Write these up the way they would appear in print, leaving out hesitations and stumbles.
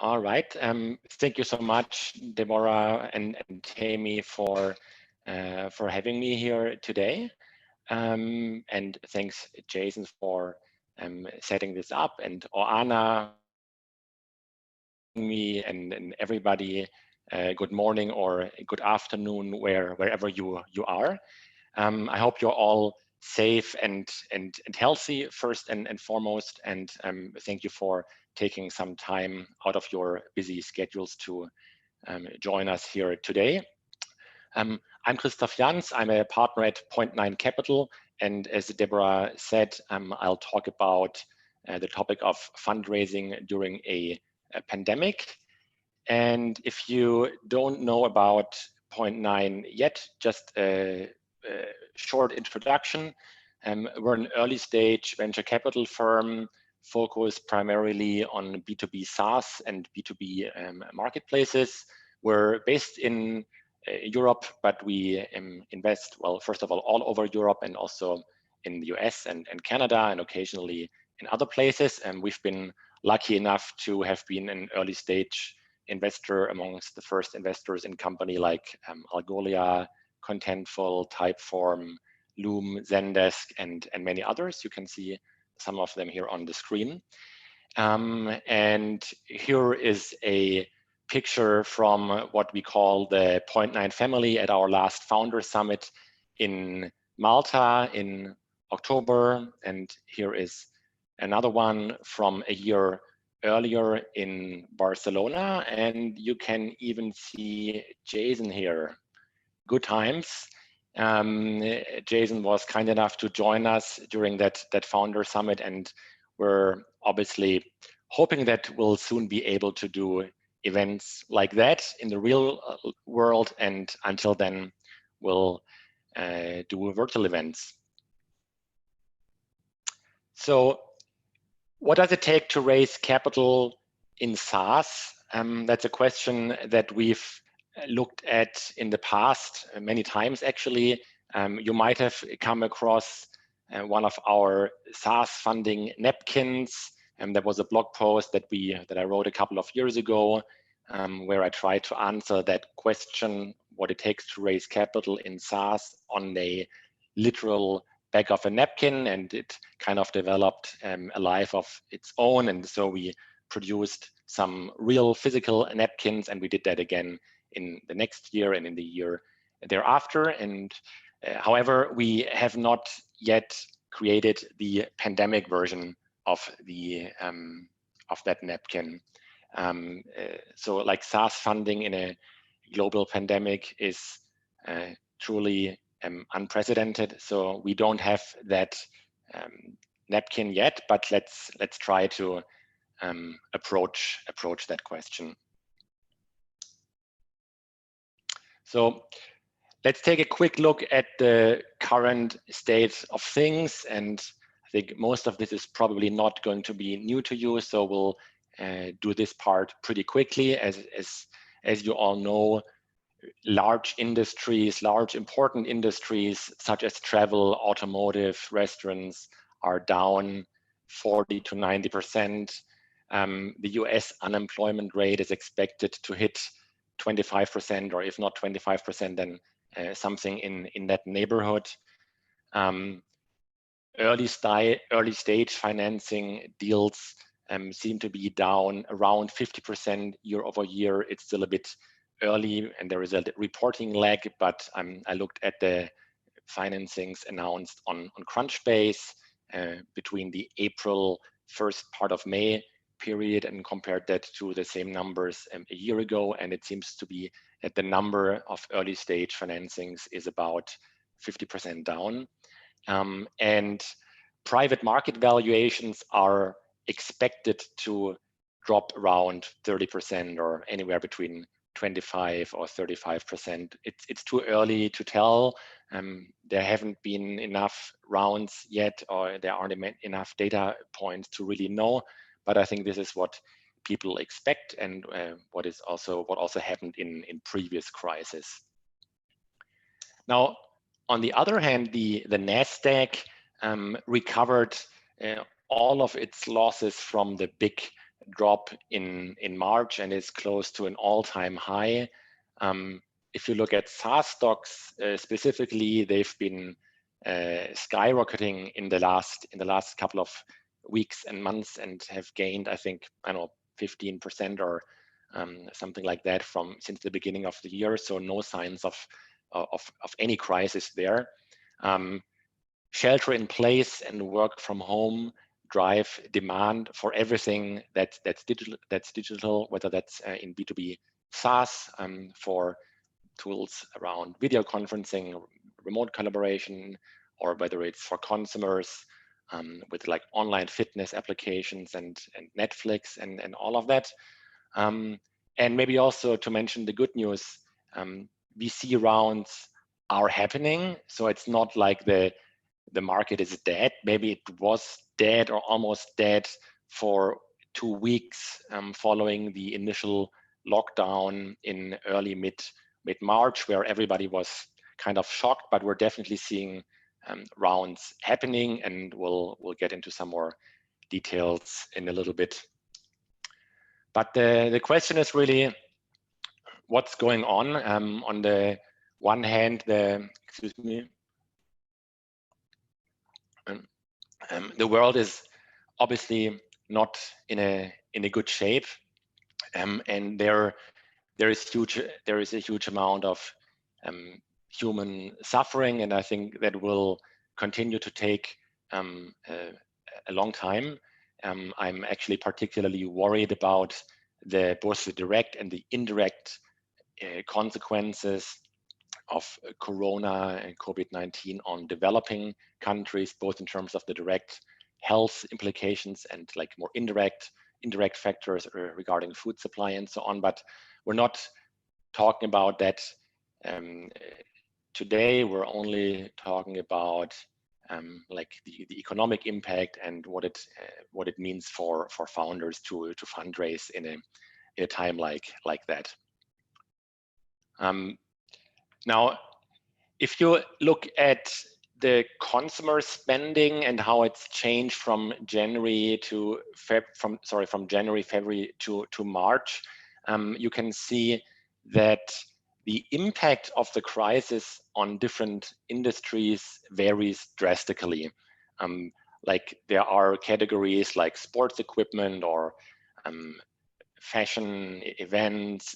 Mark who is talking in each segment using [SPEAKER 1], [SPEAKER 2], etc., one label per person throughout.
[SPEAKER 1] All right. Thank you so much, Deborah and Tammy, for having me here today. And thanks, Jason, for setting this up, and Oana, me, and everybody. Good morning or good afternoon, wherever you are. I hope you're all safe and healthy first and foremost. And thank you for taking some time out of your busy schedules to join us here today. I'm Christoph Janz. I'm a partner at Point 9 Capital. And as Deborah said, I'll talk about the topic of fundraising during a pandemic. And if you don't know about Point 9 yet, just a short introduction. We're an early stage venture capital firm focused primarily on B2B SaaS and B2B marketplaces. We're based in Europe, but we invest, well, first of all over Europe and also in the US and Canada and occasionally in other places. And we've been lucky enough to have been an early stage investor amongst the first investors in company like Algolia, Contentful, Typeform, Loom, Zendesk, and many others. You can see some of them here on the screen. And here is a picture from what we call the Point 9 family at our last founder summit in Malta in October. And here is another one from a year earlier in Barcelona. And you can even see Jason here. Good times. Jason was kind enough to join us during that founder summit, and we're obviously hoping that we'll soon be able to do events like that in the real world, and until then we'll do virtual events. So what does it take to raise capital in SaaS? That's a question that we've looked at in the past many times, actually. You might have come across one of our SaaS funding napkins. There was a blog post that I wrote a couple of years ago where I tried to answer that question, what it takes to raise capital in SaaS, on a literal back of a napkin, and it kind of developed a life of its own. And so we produced some real physical napkins, and we did that again in the next year and in the year thereafter. And however, we have not yet created the pandemic version of that napkin. So like SaaS funding in a global pandemic is truly unprecedented. So we don't have that napkin yet, but let's try to approach that question. So let's take a quick look at the current state of things. And I think most of this is probably not going to be new to you. So we'll do this part pretty quickly. As you all know, large industries, large important industries such as travel, automotive, restaurants are down 40 to 90%. The US unemployment rate is expected to hit 25%, or if not 25%, then something in that neighborhood. Early stage financing deals seem to be down around 50% year over year. It's still a bit early, and there is a reporting lag, but I looked at the financings announced on Crunchbase between the April first part of May period and compared that to the same numbers a year ago, and it seems to be that the number of early stage financings is about 50% down. And private market valuations are expected to drop around 30% or anywhere between 25 or 35%. It's too early to tell. There haven't been enough rounds yet, or there aren't enough data points to really know. But I think this is what people expect, and what also happened in previous crises. Now, on the other hand, the NASDAQ recovered all of its losses from the big drop in March and is close to an all-time high. If you look at SaaS stocks specifically, they've been skyrocketing in the last couple of weeks and months and have gained, I think, I don't know, 15% or something like that since the beginning of the year. So no signs of any crisis there. Shelter in place and work from home drive demand for everything that's digital, whether that's in B2B SaaS, for tools around video conferencing, remote collaboration, or whether it's for consumers with like online fitness applications and Netflix and all of that. And maybe also to mention the good news, VC rounds are happening. So it's not like the market is dead. Maybe it was dead or almost dead for 2 weeks following the initial lockdown in early mid-March, where everybody was kind of shocked, but we're definitely seeing rounds happening, and we'll get into some more details in a little bit. But the question is really what's going on. On the one hand, the world is obviously not in a good shape, and there is a huge amount of human suffering, and I think that will continue to take a long time. I'm actually particularly worried about both the direct and the indirect consequences of Corona and COVID-19 on developing countries, both in terms of the direct health implications and like more indirect factors regarding food supply and so on. But we're not talking about that today. We're only talking about like the economic impact and what it means for founders to fundraise in a time like that. Now, if you look at the consumer spending and how it's changed from January, February to March, you can see that the impact of the crisis on different industries varies drastically. Like there are categories like sports equipment or fashion events,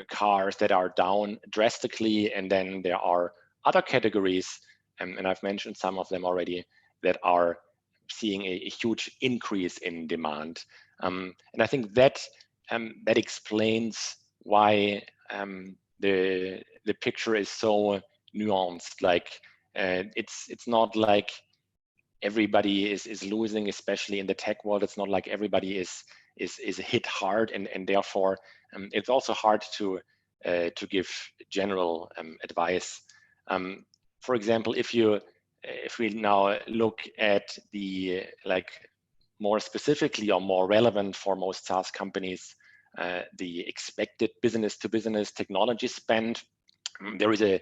[SPEAKER 1] cars that are down drastically, and then there are other categories, and I've mentioned some of them already, that are seeing a huge increase in demand. And I think that that explains why the picture is so nuanced. Like it's not like everybody is losing, especially in the tech world. It's not like everybody is hit hard, and therefore it's also hard to give general advice. For example, if we now look at the like more specifically or more relevant for most SaaS companies, the expected business-to-business technology spend, there is an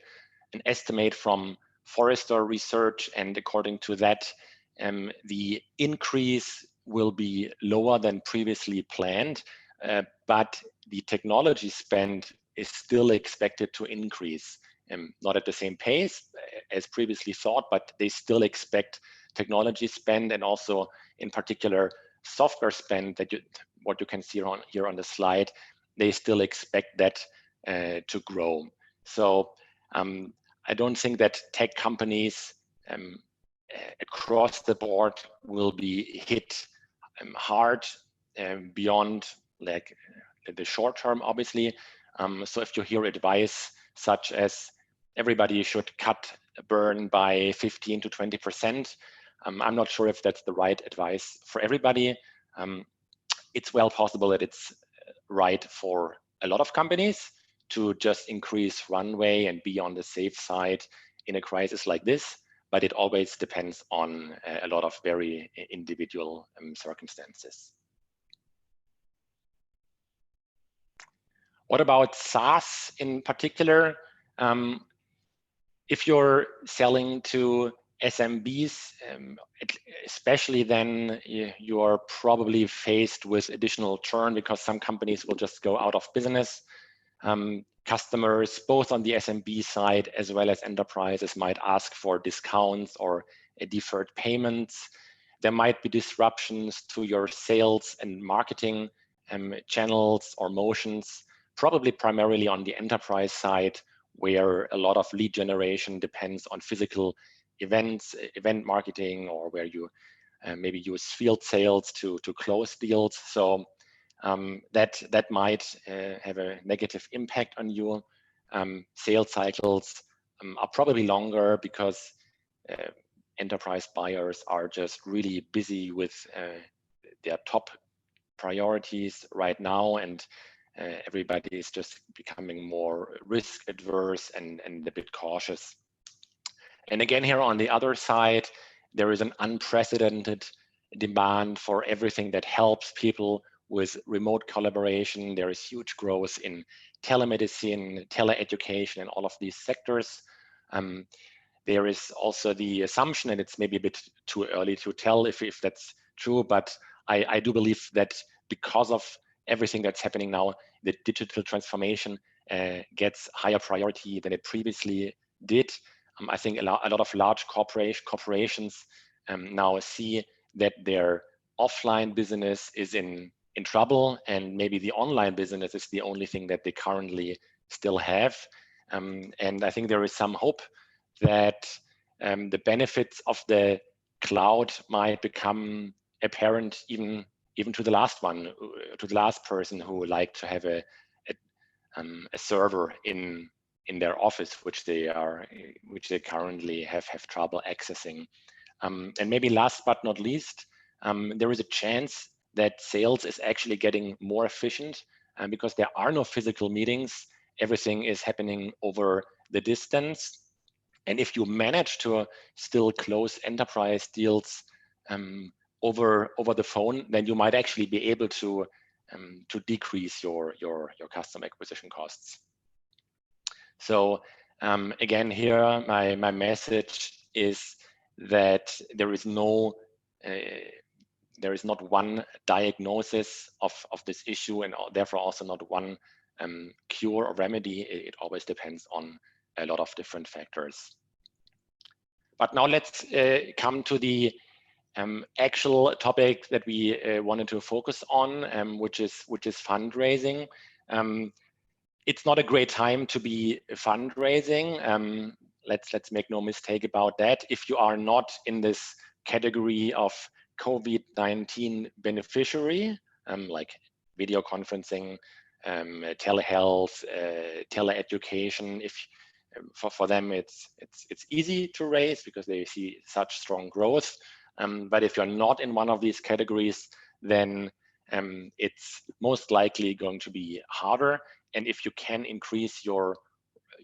[SPEAKER 1] estimate from Forrester Research, and according to that, the increase will be lower than previously planned, but the technology spend is still expected to increase. Not at the same pace as previously thought, but they still expect technology spend, and also in particular software spend, what you can see here on the slide, they still expect that to grow. So I don't think that tech companies across the board will be hit hard beyond like the short term, obviously. So if you hear advice such as everybody should cut burn by 15 to 20%, I'm not sure if that's the right advice for everybody. It's well possible that it's right for a lot of companies to just increase runway and be on the safe side in a crisis like this, but it always depends on a lot of very individual circumstances. What about SaaS in particular? If you're selling to SMBs, especially then you are probably faced with additional churn because some companies will just go out of business. Customers, both on the SMB side as well as enterprises, might ask for discounts or deferred payments. There might be disruptions to your sales and marketing channels or motions, probably primarily on the enterprise side, where a lot of lead generation depends on physical events, event marketing, or where you maybe use field sales to close deals. So that might have a negative impact on you. Sales cycles are probably longer because enterprise buyers are just really busy with their top priorities right now, and everybody is just becoming more risk adverse and a bit cautious. And again, here on the other side, there is an unprecedented demand for everything that helps people with remote collaboration. There is huge growth in telemedicine, teleeducation, and all of these sectors. There is also the assumption, and it's maybe a bit too early to tell if that's true, but I do believe that because of everything that's happening now, the digital transformation gets higher priority than it previously did. I think a lot of large corporations now see that their offline business is in trouble, and maybe the online business is the only thing that they currently still have. And I think there is some hope that the benefits of the cloud might become apparent even to the last person who would like to have a server in their office, which they currently have trouble accessing. And maybe last but not least, there is a chance that sales is actually getting more efficient because there are no physical meetings. Everything is happening over the distance. And if you manage to still close enterprise deals over the phone, then you might actually be able to decrease your customer acquisition costs. So again, here my message is that there is not one diagnosis of this issue, and therefore also not one cure or remedy. It always depends on a lot of different factors. But now let's come to the actual topic that we wanted to focus on, which is fundraising. It's not a great time to be fundraising. Let's make no mistake about that. If you are not in this category of COVID-19 beneficiary, like video conferencing, telehealth, teleeducation, for them it's easy to raise because they see such strong growth. But if you're not in one of these categories, then it's most likely going to be harder. And if you can increase your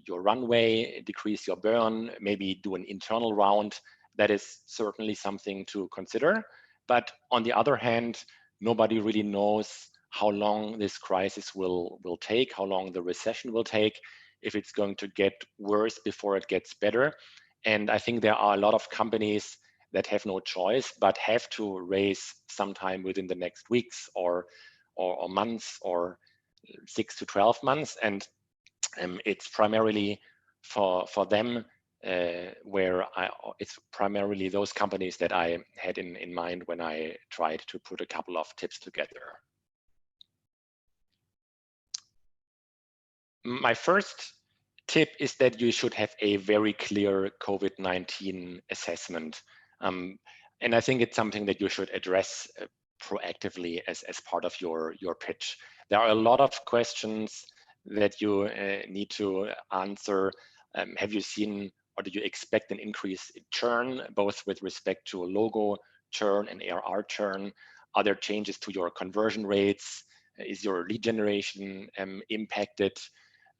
[SPEAKER 1] runway, decrease your burn, maybe do an internal round, that is certainly something to consider. But on the other hand, nobody really knows how long this crisis will take, how long the recession will take, if it's going to get worse before it gets better. And I think there are a lot of companies that have no choice but have to raise sometime within the next weeks or months or 6 to 12 months. And it's primarily for them it's primarily those companies that I had in mind when I tried to put a couple of tips together. My first tip is that you should have a very clear COVID-19 assessment. And I think it's something that you should address proactively as part of your pitch. There are a lot of questions that you need to answer. Have you seen, or do you expect an increase in churn, both with respect to logo churn and ARR churn? Are there changes to your conversion rates? Is your lead generation impacted?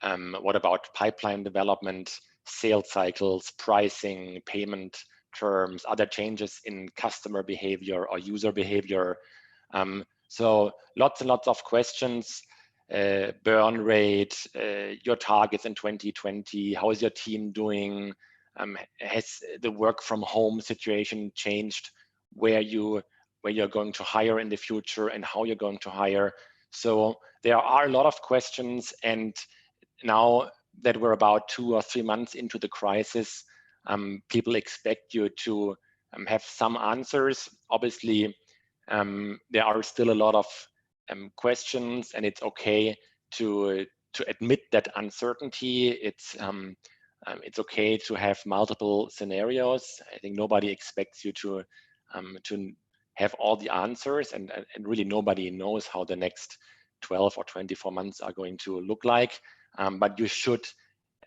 [SPEAKER 1] What about pipeline development, sales cycles, pricing, payment terms, other changes in customer behavior or user behavior? So lots and lots of questions. Burn rate, your targets in 2020, how is your team doing? has the work from home situation changed where you're going to hire in the future and how you're going to hire? So there are a lot of questions, and now that we're about 2 or 3 months into the crisis, people expect you to have some answers. Obviously, there are still a lot of questions, and it's okay to admit that uncertainty. It's okay to have multiple scenarios. I think nobody expects you to have all the answers, and really nobody knows how the next 12 or 24 months are going to look like. But you should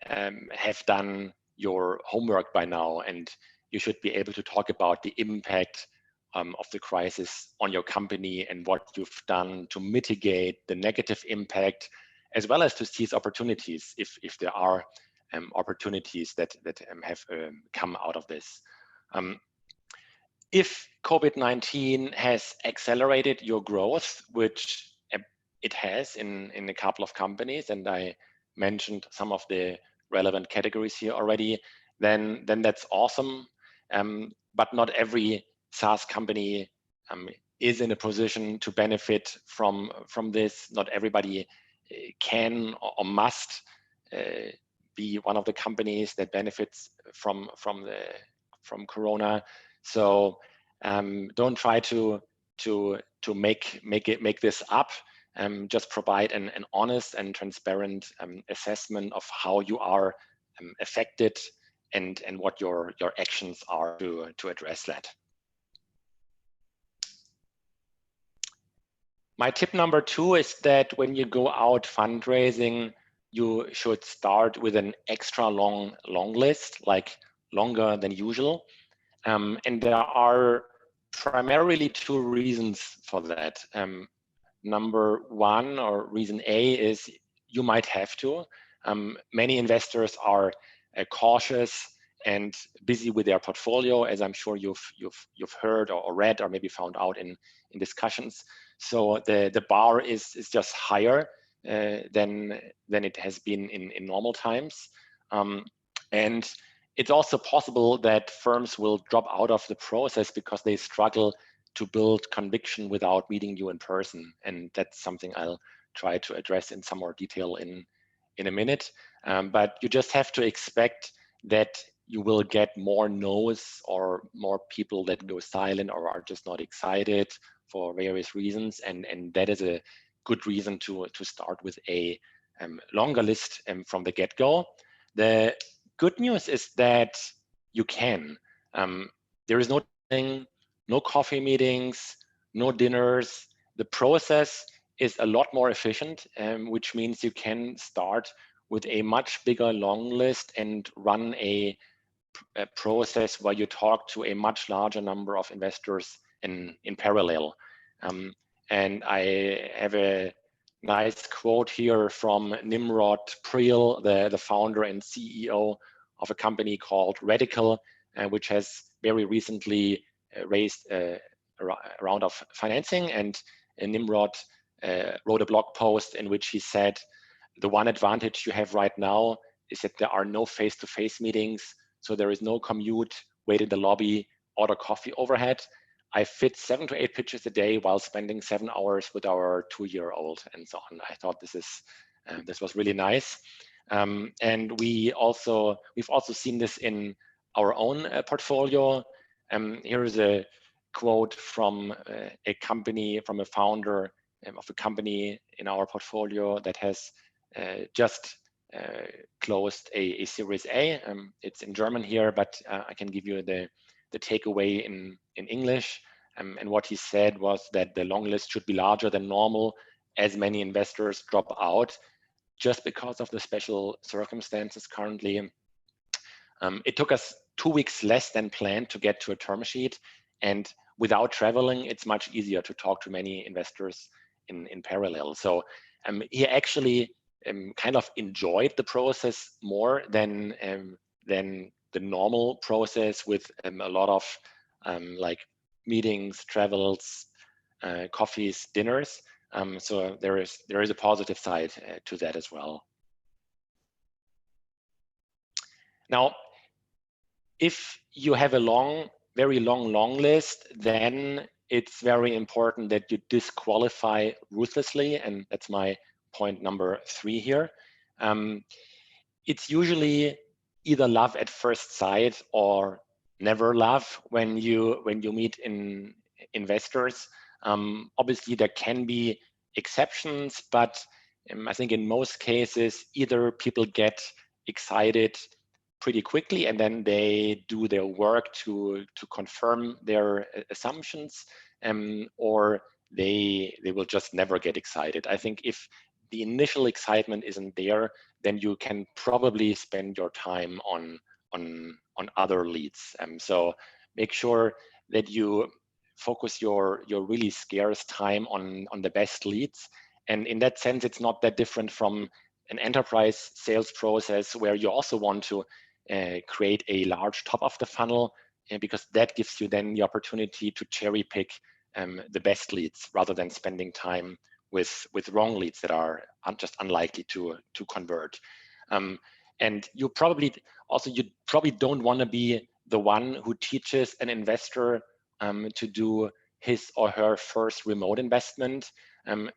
[SPEAKER 1] have done your homework by now, and you should be able to talk about the impact of the crisis on your company and what you've done to mitigate the negative impact, as well as to seize opportunities if there are opportunities that have come out of this. If COVID-19 has accelerated your growth, which it has in a couple of companies, and I mentioned some of the relevant categories here already, then that's awesome. But not every SaaS company is in a position to benefit from this. Not everybody can or must be one of the companies that benefits from Corona. So don't try to make this up. Just provide an honest and transparent assessment of how you are affected and what your actions are to address that. My tip number 2 is that when you go out fundraising, you should start with an extra long list, like longer than usual. And there are primarily 2 reasons for that. Number 1, or reason A, is you might have to. Many investors are cautious and busy with their portfolio, as I'm sure you've heard or read or maybe found out in discussions. So the bar is just higher than it has been in normal times. And it's also possible that firms will drop out of the process because they struggle to build conviction without meeting you in person. And that's something I'll try to address in some more detail in a minute. But you just have to expect that you will get more no's or more people that go silent or are just not excited for various reasons. And that is a good reason to start with a longer list from the get-go. The good news is that you can. There is no thing, no coffee meetings, no dinners. The process is a lot more efficient, which means you can start with a much bigger long list and run a process where you talk to a much larger number of investors in parallel. And I have a nice quote here from Nimrod Priel, the founder and CEO of a company called Radical, which has very recently raised a round of financing. And Nimrod wrote a blog post in which he said, the one advantage you have right now is that there are no face-to-face meetings. So there is no commute, wait in the lobby, order coffee overhead. I fit 7 to 8 pitches a day while spending 7 hours with our 2-year-old and so on. I thought this was really nice. And we've also seen this in our own portfolio. Here is a quote from a company, from a founder of a company in our portfolio that has just closed a Series A. It's in German here, but I can give you the takeaway in English. And what he said was that the long list should be larger than normal as many investors drop out just because of the special circumstances currently. It took us 2 weeks less than planned to get to a term sheet. And without traveling, it's much easier to talk to many investors in parallel. So he actually kind of enjoyed the process more than the normal process with a lot of like meetings, travels, coffees, dinners. So there is a positive side to that as well. Now, If you have a very long list, then it's very important that you disqualify ruthlessly, and that's my point number 3 here. It's usually either love at first sight or never love when you meet investors. Obviously, there can be exceptions, but I think in most cases, either people get excited pretty quickly and then they do their work to confirm their assumptions, or they will just never get excited. I think if the initial excitement isn't there, then you can probably spend your time on other leads. So make sure that you focus your really scarce time on the best leads. And in that sense, it's not that different from an enterprise sales process where you also want to create a large top of the funnel, because that gives you then the opportunity to cherry pick the best leads rather than spending time with wrong leads that are just unlikely to convert. And you probably don't want to be the one who teaches an investor to do his or her first remote investment,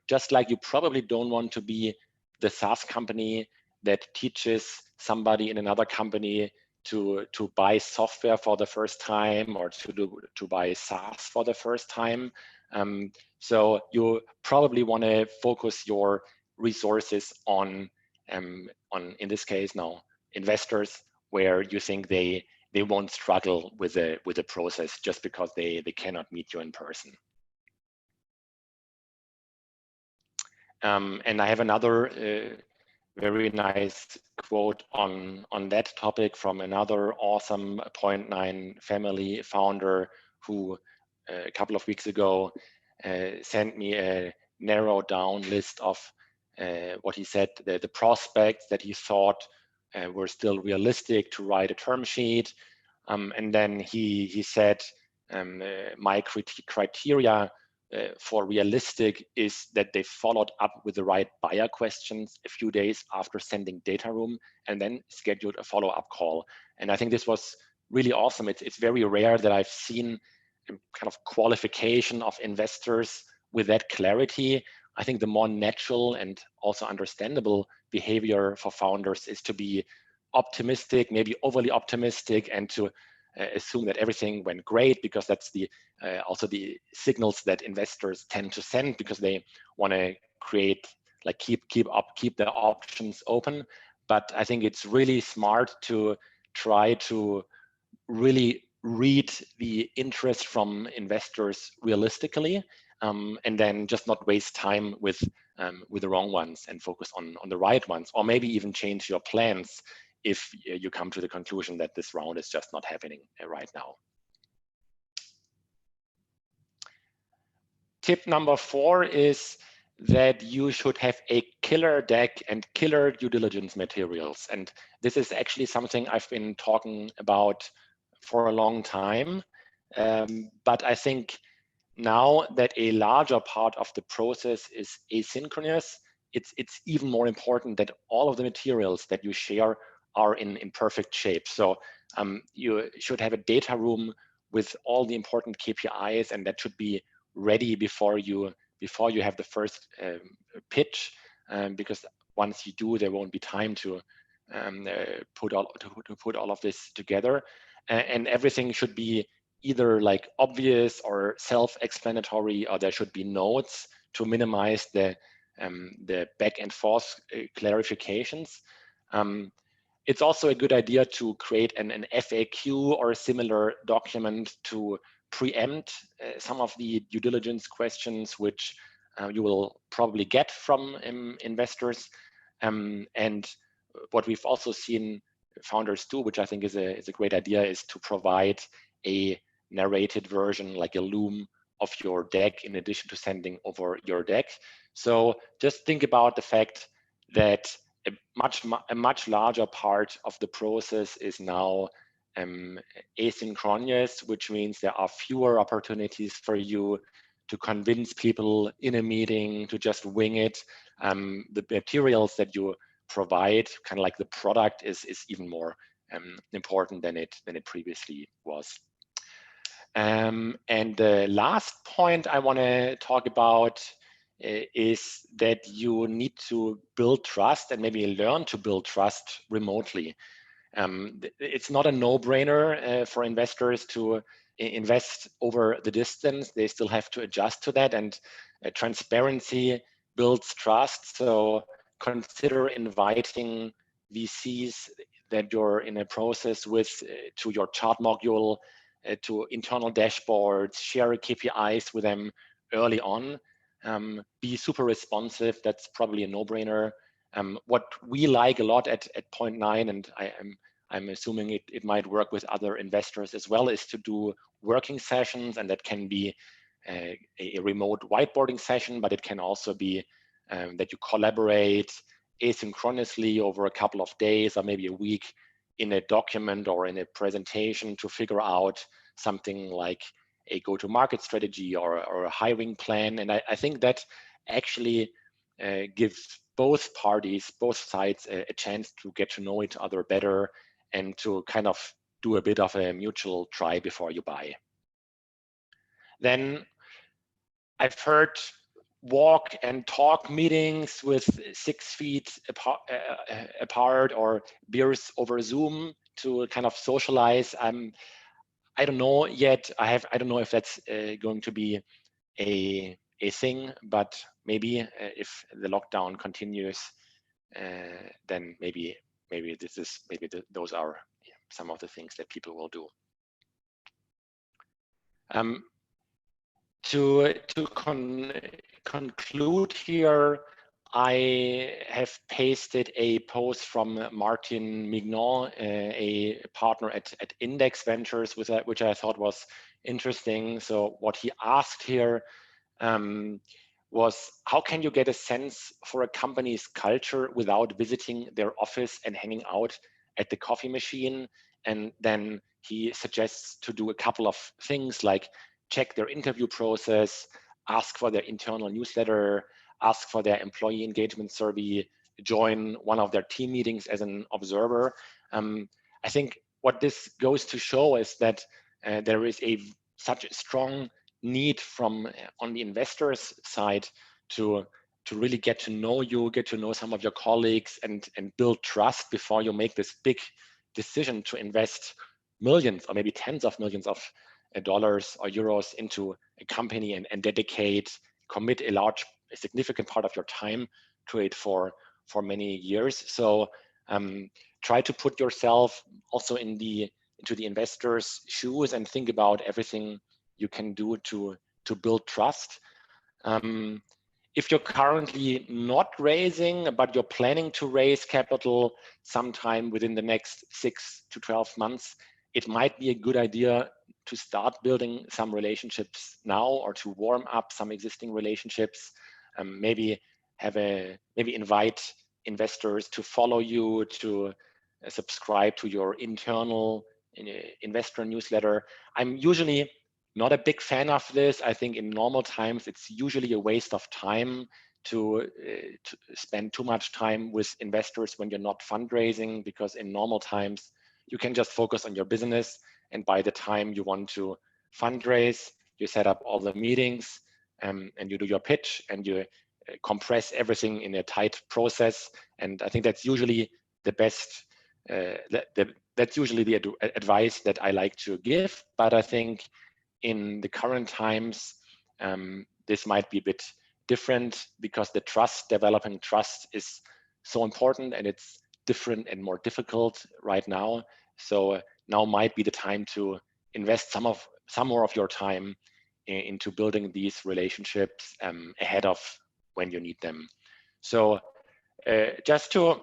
[SPEAKER 1] just like you probably don't want to be the SaaS company that teaches somebody in another company to buy software for the first time or to buy SaaS for the first time. So you probably want to focus your resources on in this case now investors where you think they won't struggle with the process just because they cannot meet you in person. And I have another very nice quote on that topic from another awesome Point 9 family founder who a couple of weeks ago sent me a narrowed down list of what he said, the prospects that he thought were still realistic to write a term sheet. And then he said, my criteria for realistic is that they followed up with the right buyer questions a few days after sending data room and then scheduled a follow-up call. And I think this was really awesome. It's very rare that I've seen kind of qualification of investors with that clarity. I think the more natural and also understandable behavior for founders is to be optimistic, maybe overly optimistic, and to assume that everything went great, because that's the also the signals that investors tend to send, because they want to create, like, keep the options open. But I think it's really smart to try to really read the interest from investors realistically, and then just not waste time with the wrong ones and focus on the right ones, or maybe even change your plans if you come to the conclusion that this round is just not happening right now. Tip number 4 is that you should have a killer deck and killer due diligence materials. And this is actually something I've been talking about for a long time. But I think now that a larger part of the process is asynchronous, it's even more important that all of the materials that you share are in perfect shape. So you should have a data room with all the important KPIs, and that should be ready before you have the first pitch, because once you do, there won't be time to put all of this together, and everything should be either like obvious or self-explanatory, or there should be notes to minimize the back and forth clarifications. It's also a good idea to create an FAQ or a similar document to preempt some of the due diligence questions which you will probably get from investors. And what we've also seen founders do, which I think is a great idea, is to provide a narrated version, like a loom of your deck, in addition to sending over your deck. So just think about the fact that a much larger part of the process is now asynchronous, which means there are fewer opportunities for you to convince people in a meeting to just wing it. The materials that you provide, kind of like the product, is even more important than it previously was. And the last point I want to talk about is that you need to build trust and maybe learn to build trust remotely. It's not a no-brainer for investors to invest over the distance. They still have to adjust to that, and transparency builds trust. So consider inviting VCs that you're in a process with to your chart module, to internal dashboards, share KPIs with them early on. Be super responsive. That's probably a no-brainer. What we like a lot at Point 9, and I'm assuming it might work with other investors as well, is to do working sessions, and that can be a remote whiteboarding session, but it can also be that you collaborate asynchronously over a couple of days or maybe a week in a document or in a presentation to figure out something like a go-to-market strategy or a hiring plan. And I think that actually gives both parties, both sides, a chance to get to know each other better and to kind of do a bit of a mutual try before you buy. Then I've heard walk and talk meetings with 6 feet apart or beers over Zoom to kind of socialize. I don't know yet. I don't know if that's going to be a thing, but maybe if the lockdown continues, then maybe those are some of the things that people will do. To conclude here, I have pasted a post from Martin Mignon, a partner at Index Ventures, which I thought was interesting. So what he asked here was, how can you get a sense for a company's culture without visiting their office and hanging out at the coffee machine? And then he suggests to do a couple of things like check their interview process, ask for their internal newsletter, ask for their employee engagement survey, join one of their team meetings as an observer. I think what this goes to show is that there is such a strong need from on the investors side to really get to know you, get to know some of your colleagues, and build trust before you make this big decision to invest millions or maybe tens of millions of dollars or euros into a company and commit a significant part of your time to it for many years. So try to put yourself also into the investors' shoes and think about everything you can do to build trust. If you're currently not raising, but you're planning to raise capital sometime within the next 6 to 12 months, it might be a good idea to start building some relationships now, or to warm up some existing relationships. Maybe invite investors to follow you, to subscribe to your internal investor newsletter. I'm usually not a big fan of this. I think in normal times, it's usually a waste of time to spend too much time with investors when you're not fundraising, because in normal times, you can just focus on your business. And by the time you want to fundraise, you set up all the meetings and you do your pitch and you compress everything in a tight process. And I think that's usually the best, that's usually the advice that I like to give. But I think in the current times, this might be a bit different, because developing trust is so important, and it's different and more difficult right now. So now might be the time to invest some more of your time into building these relationships ahead of when you need them. So just to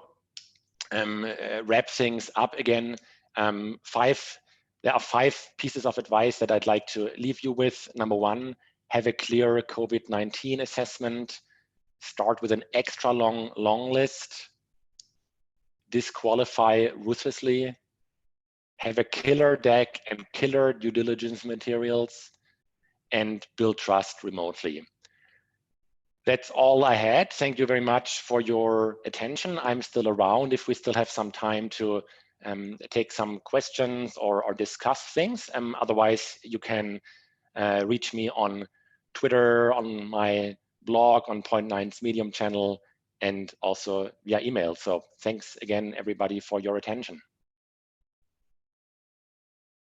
[SPEAKER 1] wrap things up again, there are 5 pieces of advice that I'd like to leave you with. Number 1, have a clear COVID-19 assessment. Start with an extra long list. Disqualify ruthlessly. Have a killer deck and killer due diligence materials, and build trust remotely. That's all I had. Thank you very much for your attention. I'm still around if we still have some time to take some questions or discuss things. Otherwise, you can reach me on Twitter, on my blog, on Point9's Medium channel, and also via email. So thanks again, everybody, for your attention.